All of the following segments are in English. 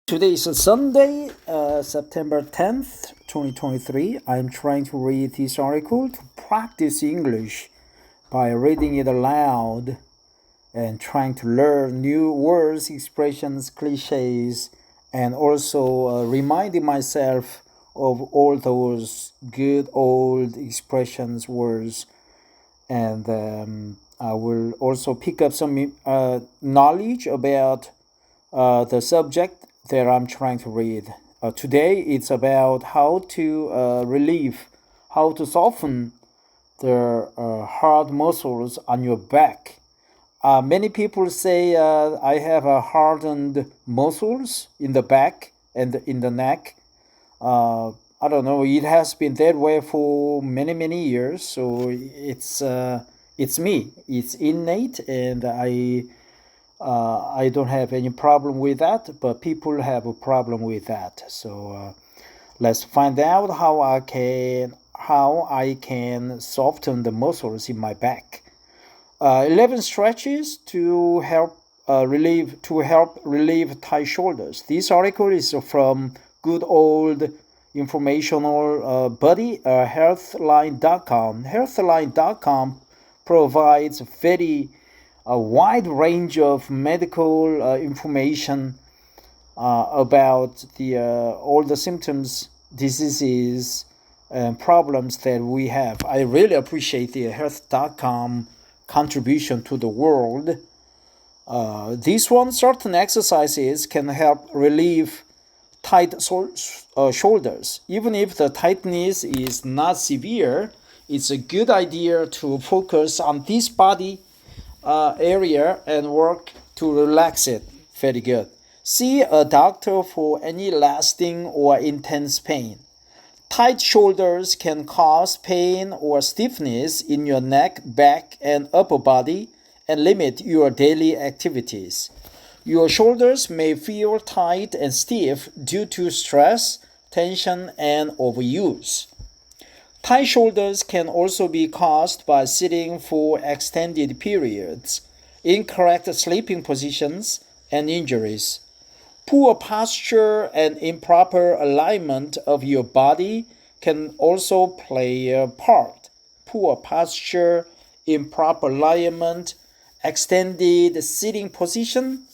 Today is Sunday, September 10th, 2023. I'm trying to read this article to practice English by reading it aloud and trying to learn new words, expressions, cliches, and also reminding myself of all those good old expressions, words, and I will also pick up some knowledge about the subject that I'm trying to read. Today it's about how to how to soften the hard muscles on your back. Many people say I have hardened muscles in the back and in the neck. I don't know. It has been that way for many years. So it's me. It's innate, and I don't have any problem with that, but people have a problem with that. So let's find out how I can soften the muscles in my back. 11 stretches to help relieve tight shoulders. This article is from good old informational buddy, Healthline.com. Healthline.com provides a wide range of medical information about all the symptoms, diseases, and problems that we have. I really appreciate the Health.com contribution to the world. This one, certain exercises can help relieve tight shoulders. Even if the tightness is not severe, it's a good idea to focus on this body area and work to relax it. Very good. See a doctor for any lasting or intense pain. Tight shoulders can cause pain or stiffness in your neck, back, and upper body and limit your daily activities. Your shoulders may feel tight and stiff due to stress, tension, and overuse. Tight shoulders can also be caused by sitting for extended periods, incorrect sleeping positions, and injuries. Poor posture and improper alignment of your body can also play a part. Poor posture, improper alignment, extended sitting position.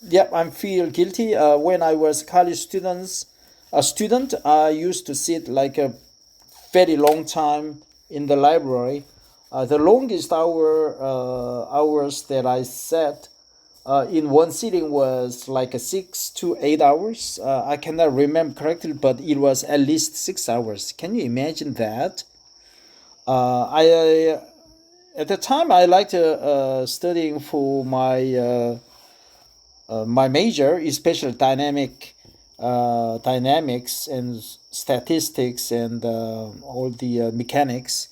Yep, I feel guilty. When I was a student, I used to sit like a very long time in the library. The longest hours that I sat in one sitting was like 6 to 8 hours. I cannot remember correctly, but it was at least 6 hours. Can you imagine that? I At the time I liked studying for my major, especially dynamics and statistics and all the mechanics,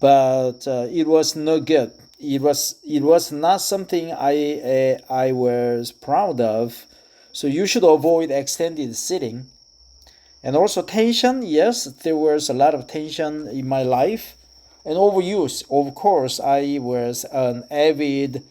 but it was no good. It was not something I was proud of. So you should avoid extended sitting. And also tension. Yes, there was a lot of tension in my life, and overuse. Of course, I was an avid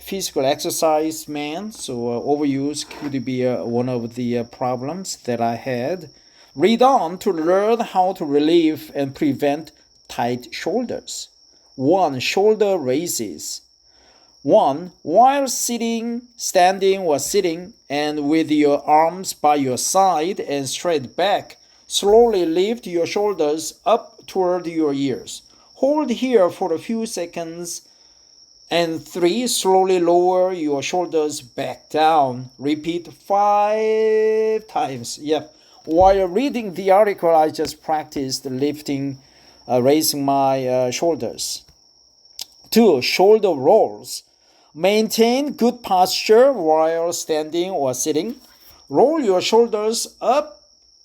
physical exercise man, so overuse could be one of the problems that I had. Read on to learn how to relieve and prevent tight shoulders. 1. Shoulder raises. 1. While sitting, standing, or sitting, and with your arms by your side and straight back, slowly lift your shoulders up toward your ears. Hold here for a few seconds. And 3, slowly lower your shoulders back down. Repeat 5 times. Yep. While reading the article, I just practiced raising my shoulders. 2, shoulder rolls. Maintain good posture while standing or sitting. Roll your shoulders up,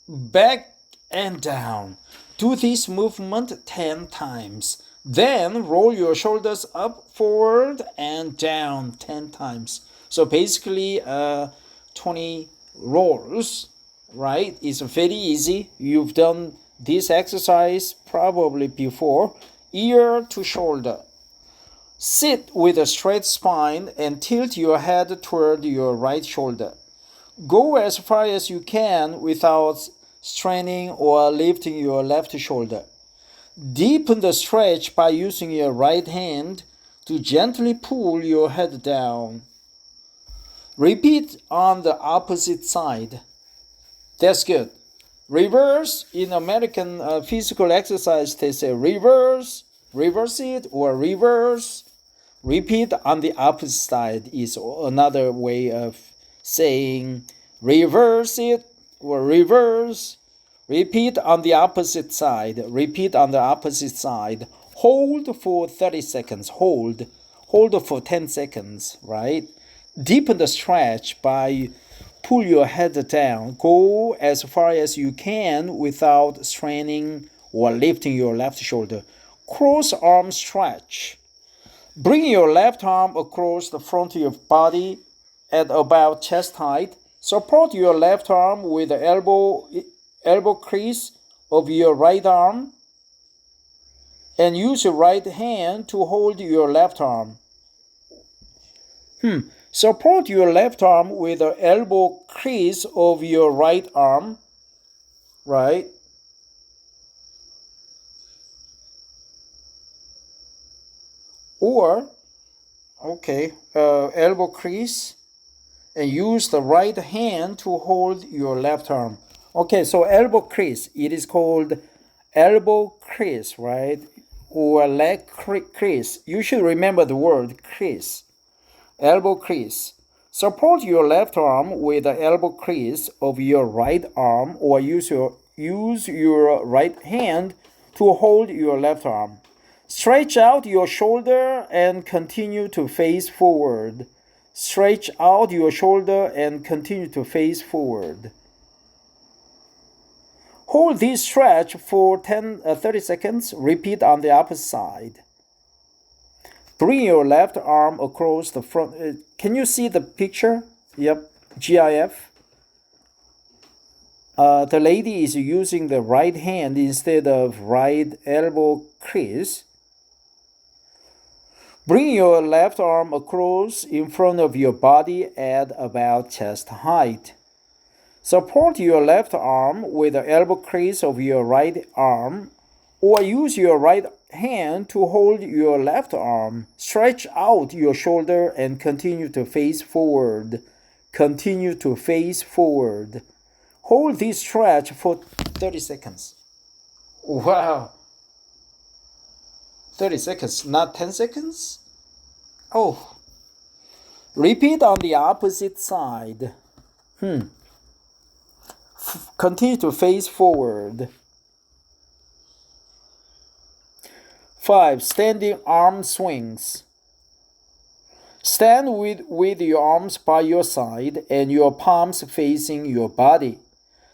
back, and down. Do this movement 10 times. Then roll your shoulders up, forward, and down 10 times. So basically 20 rolls, right? It's very easy. You've done this exercise probably before. Ear to shoulder. Sit with a straight spine and tilt your head toward your right shoulder. Go as far as you can without straining or lifting your left shoulder. Deepen the stretch by using your right hand to gently pull your head down. Repeat on the opposite side. That's good. Reverse, in American physical exercise, they say reverse, reverse it, or reverse. Repeat on the opposite side is another way of saying reverse it or reverse. Repeat on the opposite side. Repeat on the opposite side. Hold for 30 seconds. Hold for 10 seconds, right? Deepen the stretch by pull your head down. Go as far as you can without straining or lifting your left shoulder. Cross arm stretch. Bring your left arm across the front of your body at about chest height. Support your left arm with the elbow crease of your right arm and use your right hand to hold your left arm. Support your left arm with the elbow crease of your right arm, right? Or, elbow crease and use the right hand to hold your left arm. Okay, so elbow crease, it is called elbow crease, right? Or leg crease. You should remember the word crease. Elbow crease. Support your left arm with the elbow crease of your right arm or use your right hand to hold your left arm. Stretch out your shoulder and continue to face forward. Stretch out your shoulder and continue to face forward. Hold this stretch for 30 seconds. Repeat on the opposite side. Bring your left arm across the front. Can you see the picture? Yep, GIF. The lady is using the right hand instead of right elbow crease. Bring your left arm across in front of your body at about chest height. Support your left arm with the elbow crease of your right arm or use your right hand to hold your left arm. Stretch out your shoulder and continue to face forward. Continue to face forward. Hold this stretch for 30 seconds. Wow. 30 seconds, not 10 seconds? Oh. Repeat on the opposite side. Continue to face forward. 5. Standing arm swings. Stand with your arms by your side and your palms facing your body.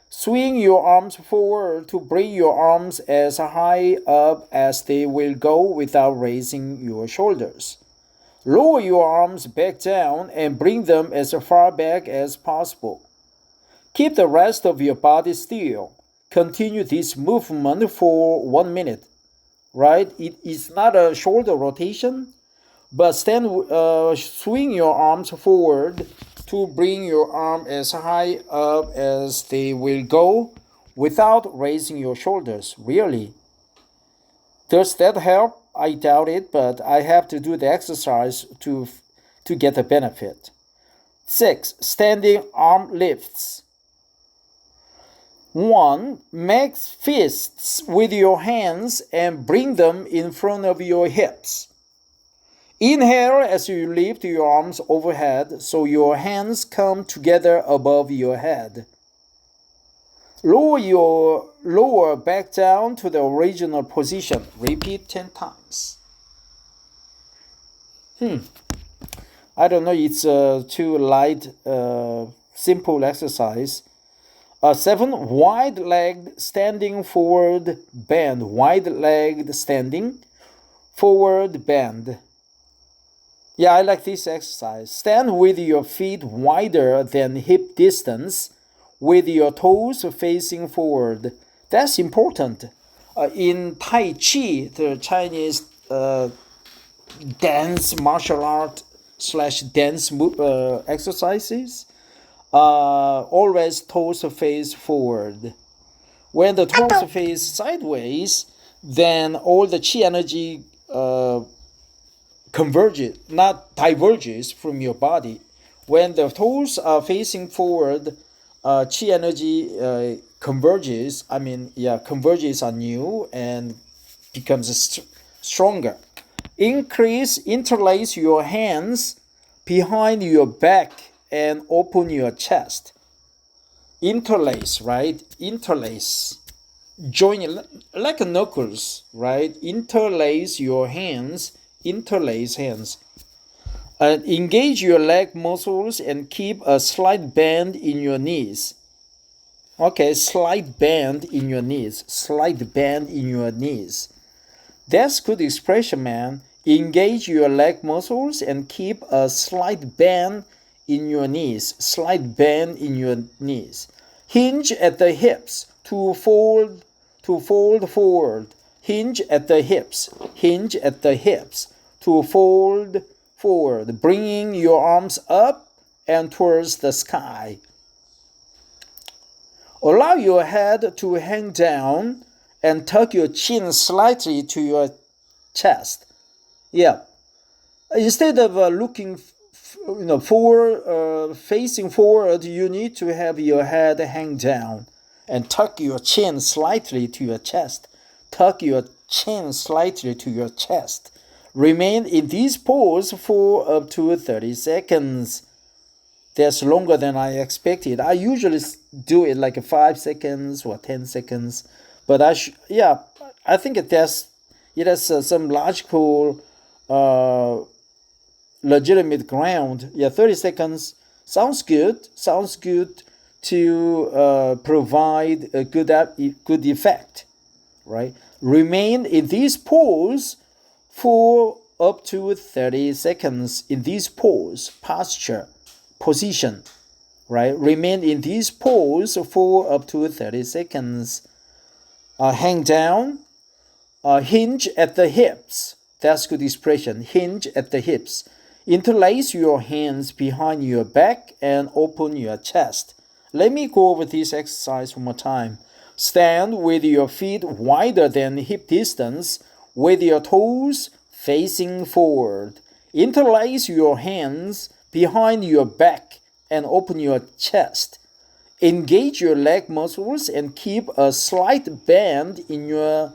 Swing your arms forward to bring your arms as high up as they will go without raising your shoulders. Lower your arms back down and bring them as far back as possible. Keep the rest of your body still. Continue this movement for 1 minute. Right? It is not a shoulder rotation, but swing your arms forward to bring your arm as high up as they will go without raising your shoulders. Really? Does that help? I doubt it, but I have to do the exercise to get the benefit. 6. Standing arm lifts. 1. Make fists with your hands and bring them in front of your hips. Inhale as you lift your arms overhead so your hands come together above your head. Lower your lower back down to the original position. Repeat 10 times. I don't know, it's too light, simple exercise. 7. Wide-legged standing forward bend. Wide-legged standing forward bend. Yeah, I like this exercise. Stand with your feet wider than hip distance with your toes facing forward. That's important. In Tai Chi, the Chinese dance, martial art / dance exercises, always toes face forward. When the toes face sideways, then all the chi energy converges, not diverges from your body. When the toes are facing forward, chi energy converges. Converges on you and becomes stronger. Interlace your hands behind your back and open your chest. Interlace, right? Interlace. Join like knuckles, right? Interlace your hands. Interlace hands. Engage your leg muscles and keep a slight bend in your knees. Okay, slight bend in your knees. Slight bend in your knees. That's good expression, man. Engage your leg muscles and keep a slight bend in your knees. Slight bend in your knees. Hinge at the hips to fold forward. Hinge at the hips. Hinge at the hips to fold forward, bringing your arms up and towards the sky. Allow your head to hang down and tuck your chin slightly to your chest. Yeah. Instead of looking forward, facing forward, you need to have your head hang down and tuck your chin slightly to your chest. Tuck your chin slightly to your chest. Remain in this pose for up to 30 seconds. That's longer than I expected. I usually do it like 5 seconds or 10 seconds. But I think it has some logical, legitimate ground. Yeah, 30 seconds sounds good. Sounds good to provide a good effect, right? Remain in this pose for up to 30 seconds. In this pose, posture, position, right? Remain in this pose for up to 30 seconds. Hang down, hinge at the hips. That's good expression. Hinge at the hips. Interlace your hands behind your back and open your chest. Let me go over this exercise one more time. Stand with your feet wider than hip distance, with your toes facing forward. Interlace your hands behind your back and open your chest. Engage your leg muscles and keep a slight bend in your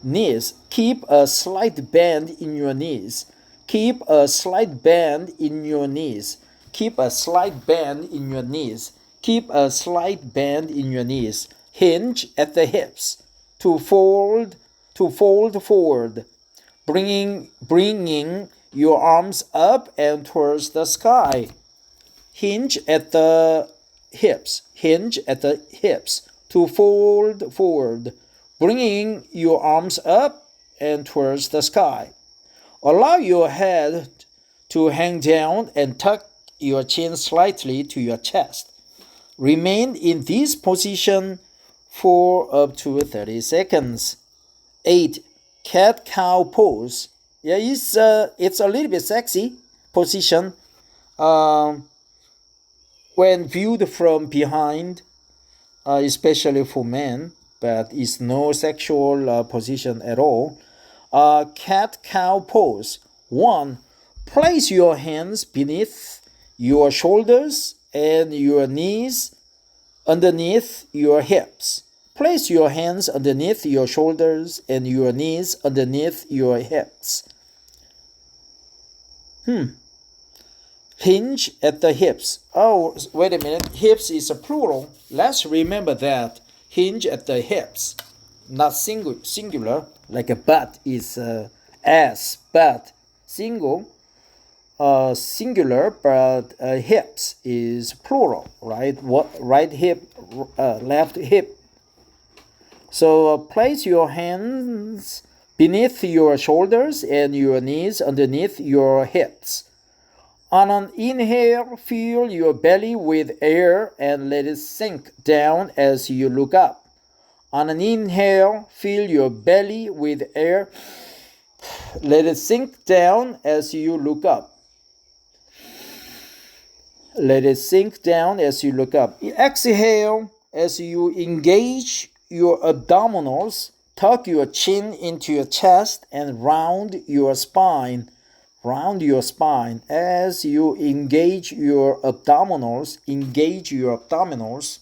knees. Keep a slight bend in your knees. Keep a slight bend in your knees. Keep a slight bend in your knees. Keep a slight bend in your knees. Hinge at the hips to fold forward, bringing your arms up and towards the sky. Hinge at the hips. Hinge at the hips to fold forward, bringing your arms up and towards the sky. Allow your head to hang down and tuck your chin slightly to your chest. Remain in this position for up to 30 seconds. 8. Cat-cow pose. Yeah, it's a little bit sexy position. When viewed from behind, especially for men, but it's no sexual position at all. Cat-cow pose. 1. Place your hands beneath your shoulders and your knees underneath your hips. Place your hands underneath your shoulders and your knees underneath your hips. Hinge at the hips. Oh, wait a minute. Hips is a plural. Let's remember that. Hinge at the hips. Not singular, like a butt is ass, butt. Singular, but hips is plural, right? Right hip, left hip. So place your hands beneath your shoulders and your knees underneath your hips. On an inhale, fill your belly with air and let it sink down as you look up. On an inhale, fill your belly with air. Let it sink down as you look up. Let it sink down as you look up. Exhale as you engage your abdominals. Tuck your chin into your chest and round your spine. Round your spine as you engage your abdominals. Engage your abdominals.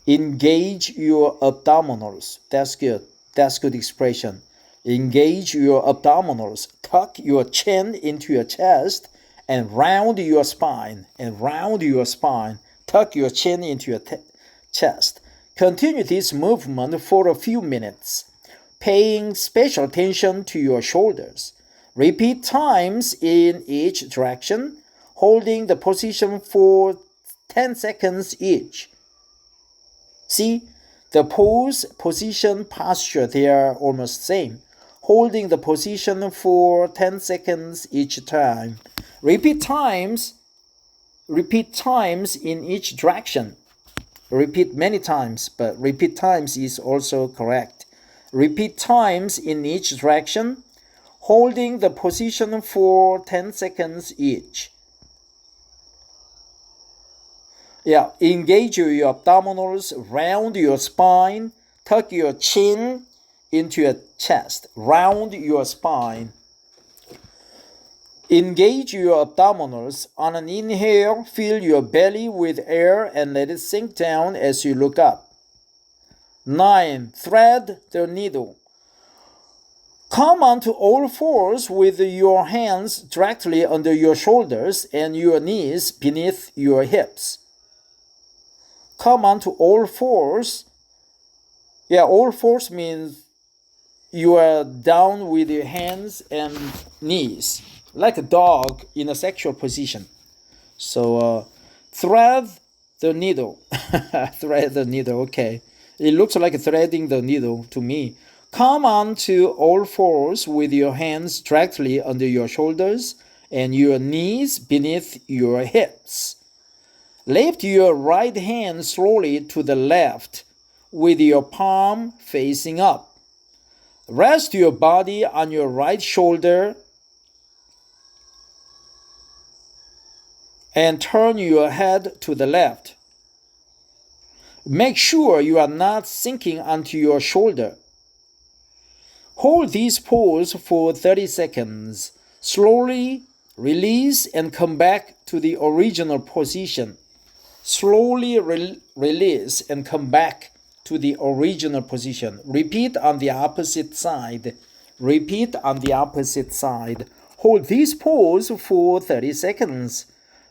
Engage your abdominals. That's good. That's good expression. Engage your abdominals. Tuck your chin into your chest and round your spine. And round your spine. Tuck your chin into your chest. Continue this movement for a few minutes, paying special attention to your shoulders. Repeat times in each direction, holding the position for 10 seconds each. See, the pose, position, posture, they are almost same. Holding the position for 10 seconds each time. Repeat times in each direction. Repeat many times, but repeat times is also correct. Repeat times in each direction, holding the position for 10 seconds each. Yeah, engage your abdominals, round your spine, tuck your chin into your chest, round your spine. Engage your abdominals. On an inhale, fill your belly with air and let it sink down as you look up. 9. Thread the needle. Come onto all fours with your hands directly under your shoulders and your knees beneath your hips. Come onto all fours. Yeah, all fours means you are down with your hands and knees, like a dog in a sexual position. So thread the needle. Thread the needle, okay. It looks like threading the needle to me. Come onto all fours with your hands directly under your shoulders and your knees beneath your hips. Lift your right hand slowly to the left with your palm facing up. Rest your body on your right shoulder and turn your head to the left. Make sure you are not sinking onto your shoulder. Hold this pose for 30 seconds. Slowly release and come back to the original position. Slowly release and come back to the original position. Repeat on the opposite side. Repeat on the opposite side. Hold this pose for 30 seconds.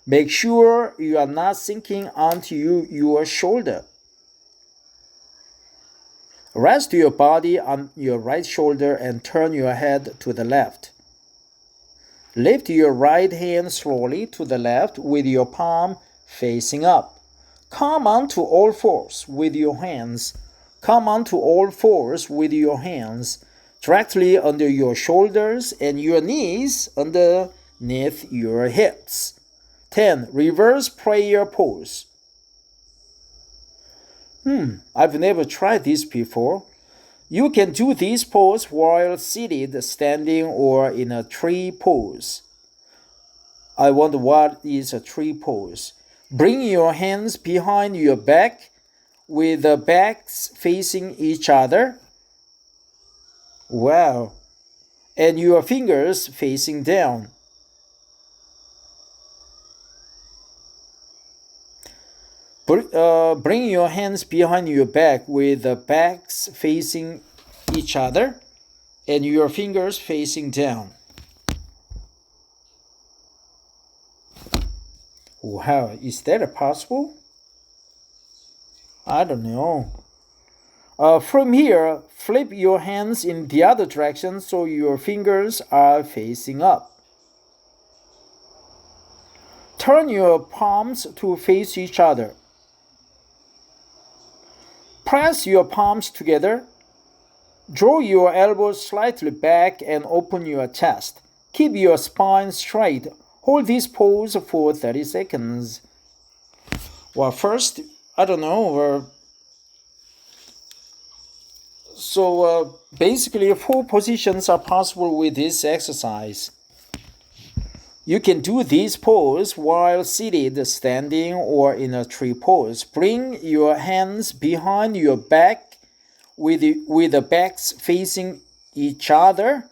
Make sure you are not sinking onto your shoulder. Rest your body on your right shoulder and turn your head to the left. Lift your right hand slowly to the left with your palm facing up. Come onto all fours with your hands. Come onto all fours with your hands directly under your shoulders and your knees underneath your hips. 10. Reverse prayer pose. I've never tried this before. You can do this pose while seated, standing, or in a tree pose. I wonder what is a tree pose. Bring your hands behind your back with the backs facing each other. Wow. And your fingers facing down. Bring your hands behind your back with the backs facing each other and your fingers facing down. Wow, is that possible? I don't know. From here, flip your hands in the other direction so your fingers are facing up. Turn your palms to face each other. Press your palms together. Draw your elbows slightly back and open your chest. Keep your spine straight. Hold this pose for 30 seconds. Well, first, I don't know. Basically, 4 positions are possible with this exercise. You can do this pose while seated, standing, or in a tree pose. Bring your hands behind your back with the backs facing each other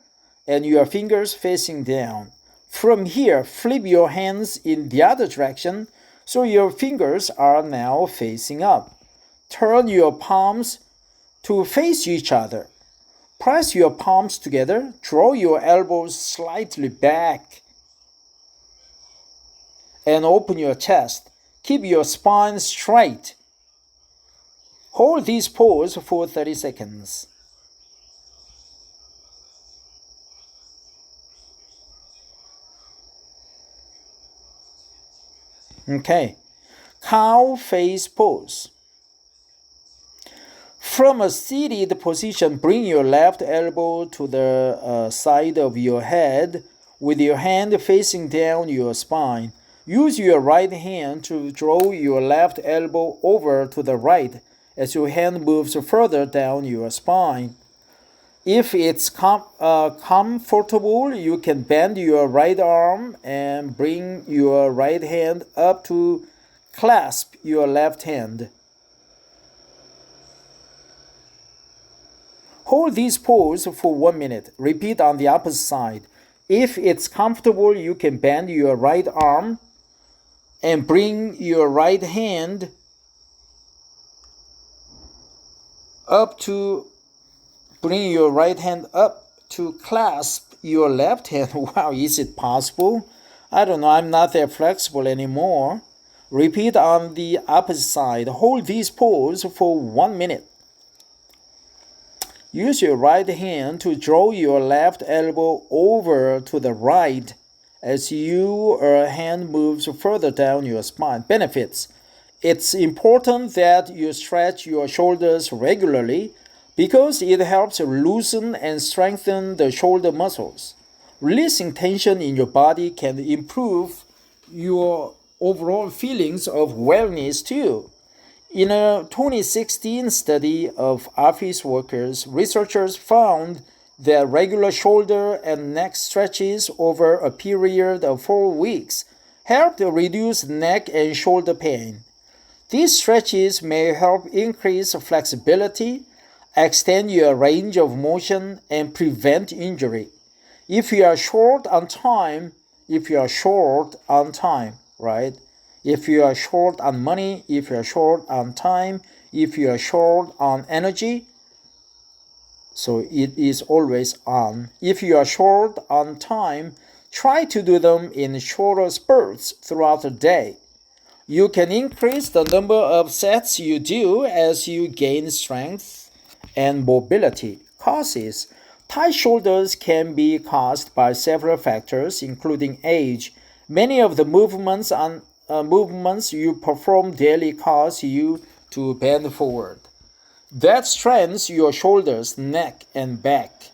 and your fingers facing down. From here, flip your hands in the other direction so your fingers are now facing up. Turn your palms to face each other. Press your palms together. Draw your elbows slightly back and open your chest. Keep your spine straight. Hold this pose for 30 seconds. Okay, cow face pose. From a seated position, bring your left elbow to the side of your head with your hand facing down your spine. Use your right hand to draw your left elbow over to the right as your hand moves further down your spine. If it's comfortable, you can bend your right arm and bring your right hand up to clasp your left hand. Hold this pose for 1 minute. Repeat on the opposite side. If it's comfortable, you can bend your right arm and bring your right hand up to clasp your left hand. Wow, is it possible? I don't know, I'm not that flexible anymore. Repeat on the opposite side. Hold this pose for 1 minute. Use your right hand to draw your left elbow over to the right as your hand moves further down your spine. Benefits. It's important that you stretch your shoulders regularly because it helps loosen and strengthen the shoulder muscles. Releasing tension in your body can improve your overall feelings of wellness too. In a 2016 study of office workers, researchers found that regular shoulder and neck stretches over a period of 4 weeks helped reduce neck and shoulder pain. These stretches may help increase flexibility, extend your range of motion, and prevent injury. If you are short on time, right? If you are short on money, if you are short on time, if you are short on energy, so it is always on. If you are short on time, try to do them in shorter spurts throughout the day. You can increase the number of sets you do as you gain strength and mobility. Causes. Tight shoulders can be caused by several factors, including age. Many of the movements you perform daily cause you to bend forward. That strains your shoulders, neck, and back.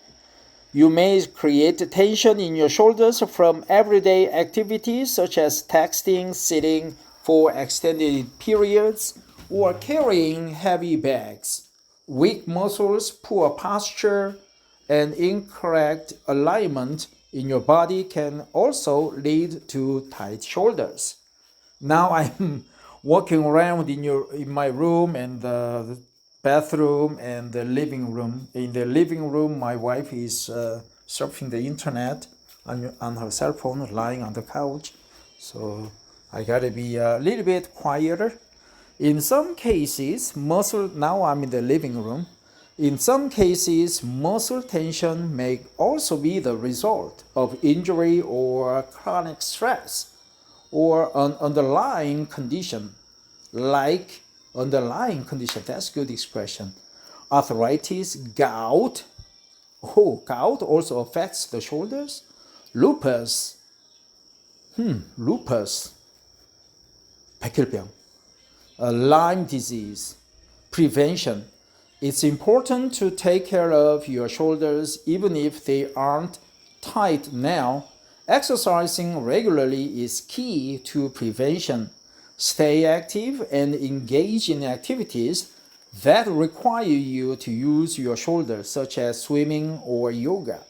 You may create tension in your shoulders from everyday activities such as texting, sitting for extended periods, or carrying heavy bags. Weak muscles, poor posture, and incorrect alignment in your body can also lead to tight shoulders. Now I'm walking around in my room and the bathroom and the living room. In the living room, my wife is surfing the internet on her cell phone, lying on the couch. So I gotta be a little bit quieter. In some cases, now I'm in the living room. In some cases, muscle tension may also be the result of injury or chronic stress or an underlying condition, that's good expression. Arthritis, gout. Oh, gout also affects the shoulders. Lupus. 백혈병. Lyme disease. Prevention. It's important to take care of your shoulders even if they aren't tight now. Exercising regularly is key to prevention. Stay active and engage in activities that require you to use your shoulders, such as swimming or yoga.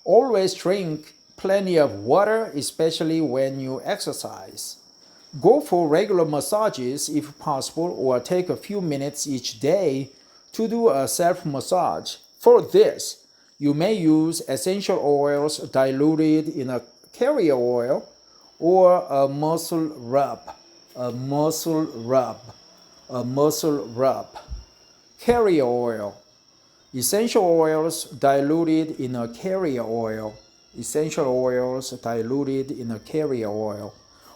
Always drink plenty of water, especially when you exercise. Go for regular massages if possible, or take a few minutes each day to do a self-massage. For this, you may use essential oils diluted in a carrier oil or a muscle rub. Carrier oil. Essential oils diluted in a carrier oil.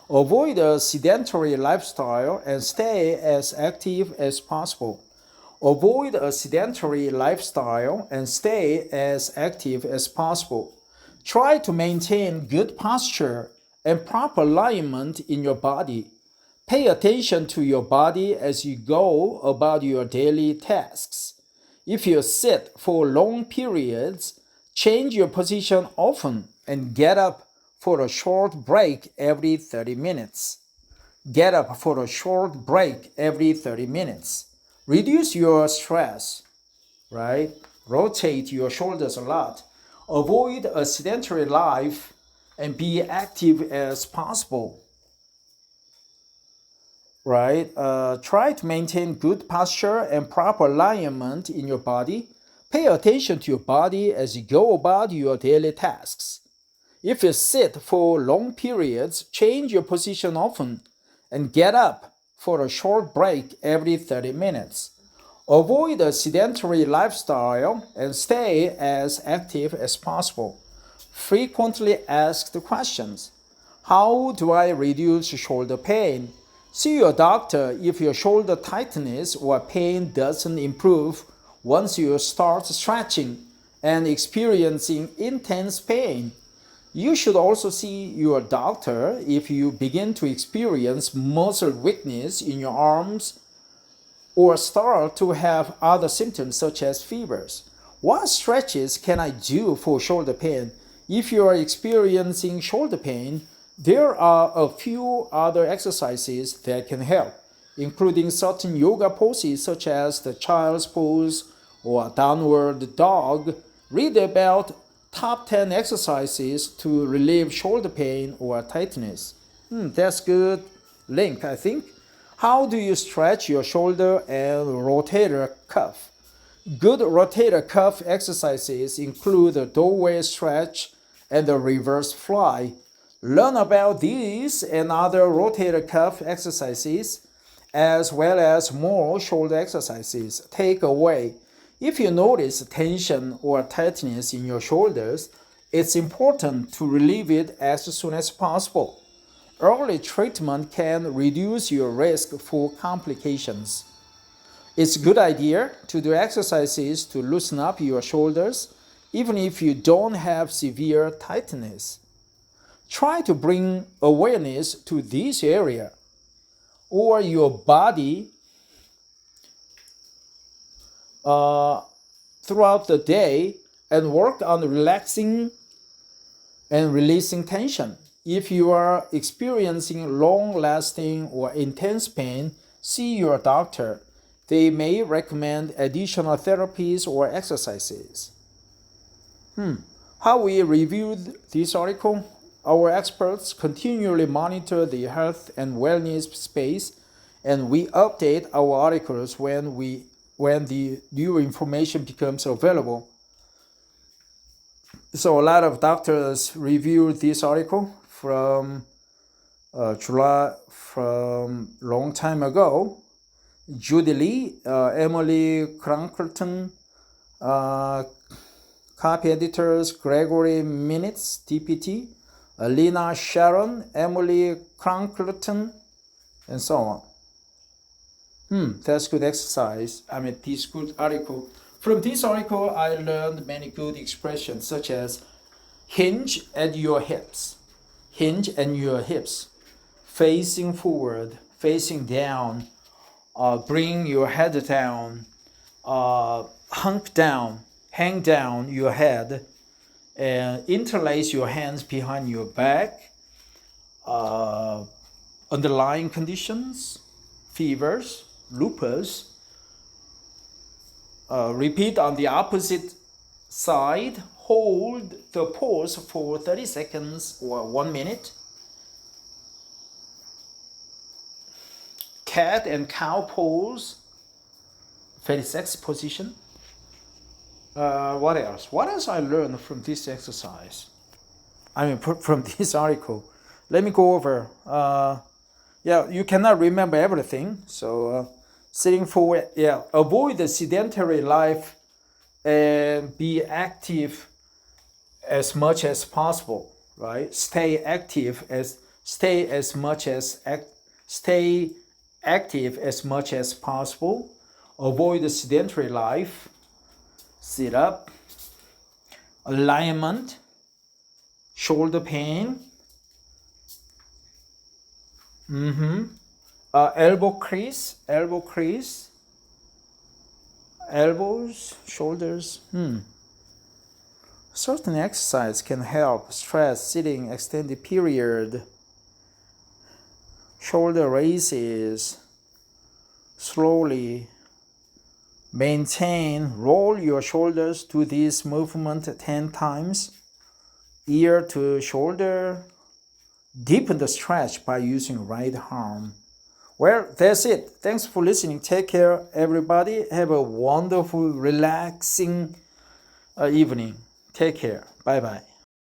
Avoid a sedentary lifestyle and stay as active as possible. Try to maintain good posture and proper alignment in your body. Pay attention to your body as you go about your daily tasks. If you sit for long periods, change your position often and get up for a short break every 30 minutes. Reduce your stress, right? Rotate your shoulders a lot. Avoid a sedentary life and be active as possible. Right? Try to maintain good posture and proper alignment in your body. Pay attention to your body as you go about your daily tasks. If you sit for long periods, change your position often and get up for a short break every 30 minutes. Avoid a sedentary lifestyle and stay as active as possible. Frequently asked questions. How do I reduce shoulder pain? See your doctor if your shoulder tightness or pain doesn't improve once you start stretching and experiencing intense pain. You should also see your doctor if you begin to experience muscle weakness in your arms or start to have other symptoms such as fevers. What stretches can I do for shoulder pain? If you are experiencing shoulder pain, there are a few other exercises that can help, including certain yoga poses such as the child's pose or downward dog. Read about top 10 exercises to relieve shoulder pain or tightness. That's good link, I think. How do you stretch your shoulder and rotator cuff? Good rotator cuff exercises include the doorway stretch and the reverse fly. Learn about these and other rotator cuff exercises, as well as more shoulder exercises. Takeaway: if you notice tension or tightness in your shoulders, it's important to relieve it as soon as possible. Early treatment can reduce your risk for complications. It's a good idea to do exercises to loosen up your shoulders, even if you don't have severe tightness. Try to bring awareness to this area or your body throughout the day and work on relaxing and releasing tension. If you are experiencing long-lasting or intense pain, see your doctor. They may recommend additional therapies or exercises. How we reviewed this article? Our experts continually monitor the health and wellness space, and we update our articles when the new information becomes available. So a lot of doctors reviewed this article from July, from long time ago. Judy Lee, Emily Crankleton, copy editors Gregory Minitz, DPT, Lena Sharon, Emily Crankleton, and so on. That's good exercise. This good article. From this article, I learned many good expressions such as hinge at your hips, facing forward, facing down, bring your head down, hunk down, hang down your head, and interlace your hands behind your back. Underlying conditions, fevers, lupus. Repeat on the opposite side, hold the pose for 30 seconds or 1 minute. Cat and cow pose, very sexy position. What else? What else I learned from this exercise? I mean, from this article. Let me go over. Yeah, you cannot remember everything. So, sitting forward, yeah, avoid the sedentary life and be active as much as possible, right? Stay active as possible. Avoid the sedentary life. Sit up. Alignment. Shoulder pain. Elbow crease. Elbows, shoulders. Certain exercise can help stress sitting extended period. Shoulder raises. Slowly maintain, roll your shoulders. Do this movement 10 times. Ear to shoulder. Deepen the stretch by using right arm. Well, that's it. Thanks for listening. Take care, everybody. Have a wonderful, relaxing evening. Take care. Bye-bye.